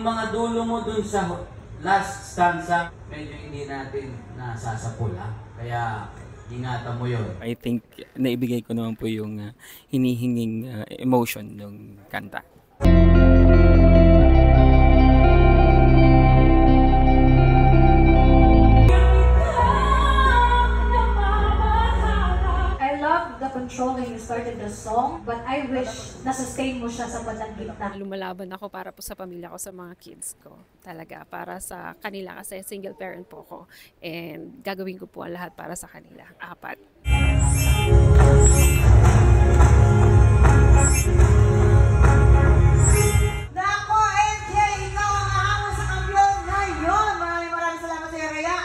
mga dulo mo dun sa last stanza, medyo hindi natin nasasapula. Kaya ingatan mo yun. I think naibigay ko naman po yung hinihinging emotion ng kanta. Controlling you started the song, but I wish na-sustain mo siya sa bandang gitna. Lumalaban ako para po sa pamilya ko, sa mga kids ko. Talaga, para sa kanila kasi single parent po ako. And gagawin ko po ang lahat para sa kanila. 4.